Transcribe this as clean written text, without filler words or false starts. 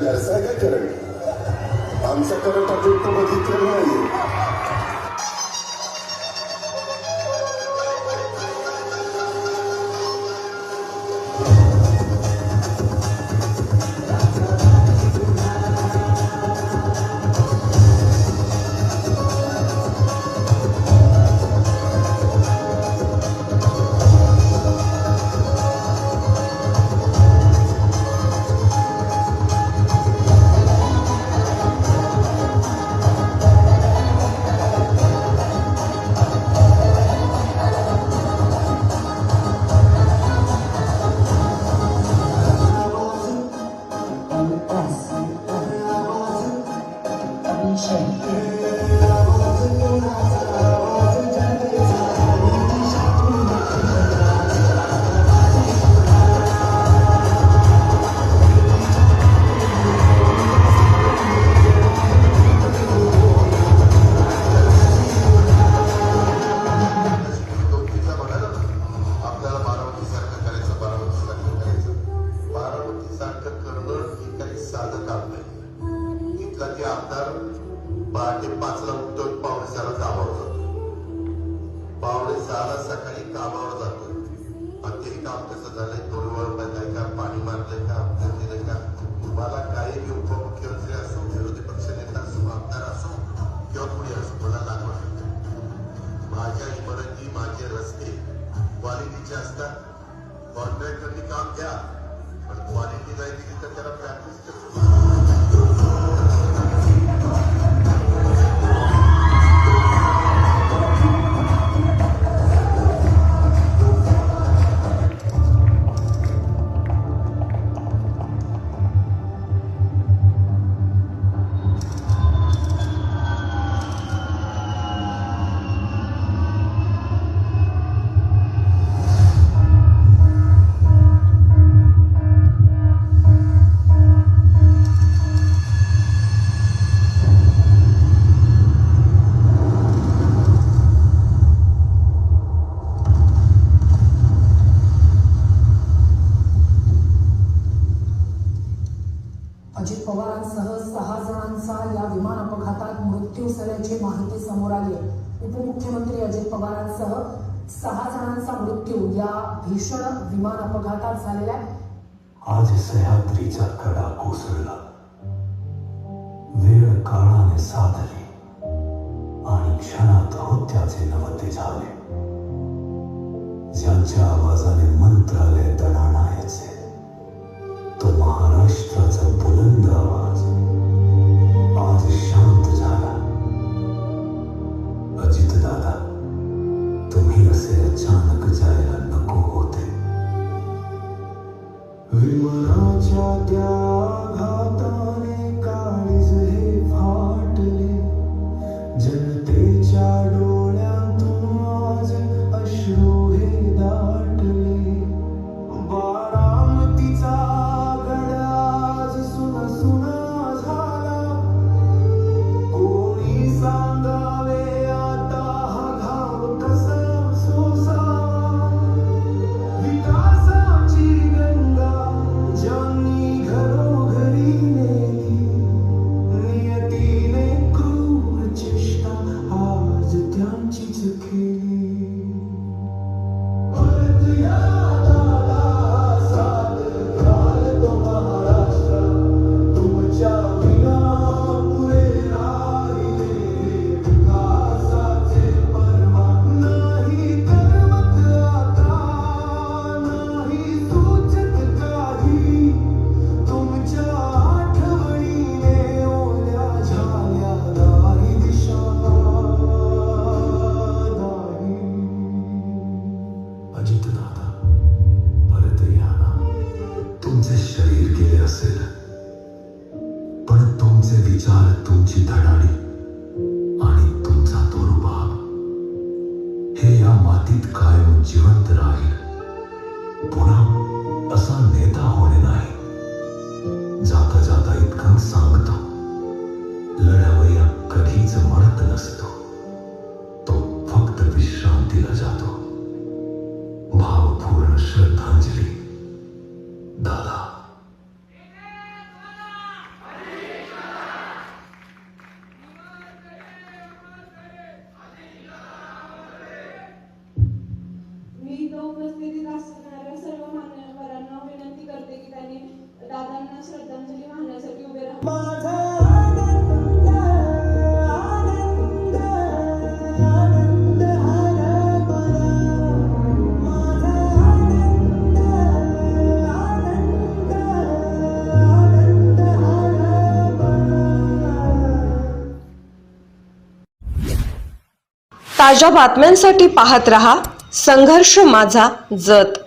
घरचा आहे का करंट? आमचा करंट अजून तो बघितलेला नाहीये. पहाटे 5ला उठतो, पावणे 6ला कामावर जातो. पावणे 6ला सकाळी कामावर जातो. आणि ते काम कसं झालंय, डोळीवर बदलाय का, पाणी मारलंय का, अपघात दिलंय का, तुम्हाला काही उपमुख्यमंत्री असो, विरोधी पक्ष नेता असो, आमदार असो किंवा कुणी असो, मला लागवड माझ्या इमारती, माझे रस्ते क्वालिटीचे असतात. कॉन्ट्रॅक्टरनी काम द्या, पण क्वालिटी नाही दिली तर त्याला प्रॅक्टिस अजित पवारांसह 6 जणांचा या विमान अपघातात मृत्यू झाल्याची माहिती समोर आली आहे. उपमुख्यमंत्री अजित पवारांसह 6 जणांचा मृत्यू या भीषण विमान अपघातात झालेला आहे. आज सह्याद्रीचा कडा कोसळला, वेळ काळाने साधली आणि क्षणात होत्याचे नवते झाले. ज्यांच्या आवाजाने मंत्रालय दणाणायचे, तो महाराष्ट्राचा बुलंद आवाज आज शांत झाला. अजित दादा, तुम्ही असे अचानक जायला नको होते. विमानाच्या त्या आघाताने काळीज हे फाटले, जनतेच्या डोळ्यातून आज अश्रू हे दाटले. बारामतीचा गडाज सुना सुना झाला, कोणी सांगावे आता हा घाव कसा सोसावा. विकासाची गंगा ज्यांनी घरोघरी नेली, नियतीने क्रूर चेष्टा आज त्यांचीच केली. परत या दादा, साथ घाल तो महाराष्ट्र, तुमच्या विना पुरे राहिले विकासाचे पर्वा. नाही करमत आता, नाही सुचत काही, तुमच्या आठवणीने ओल्या झाल्या दाही दिशा दाही. अजित दादा, परत या ना. तुमचे शरीर गेले असेल, पण तुमचे विचार, तुमची धडाडी आणि तुमचा तो रुबाब हे या मातीत कायम जिवंत राहील. पुन्हा असा नेता होणे नाही. जाता जाता इतकं सांगतो, लढावया कधीच म्हणत नसतो, तो फक्त विश्रांतीला जातो. भावपूर्ण श्रद्धांजली दादा. ताज्या बातम्यांसाठी पाहत रहा संघर्ष माझा जत.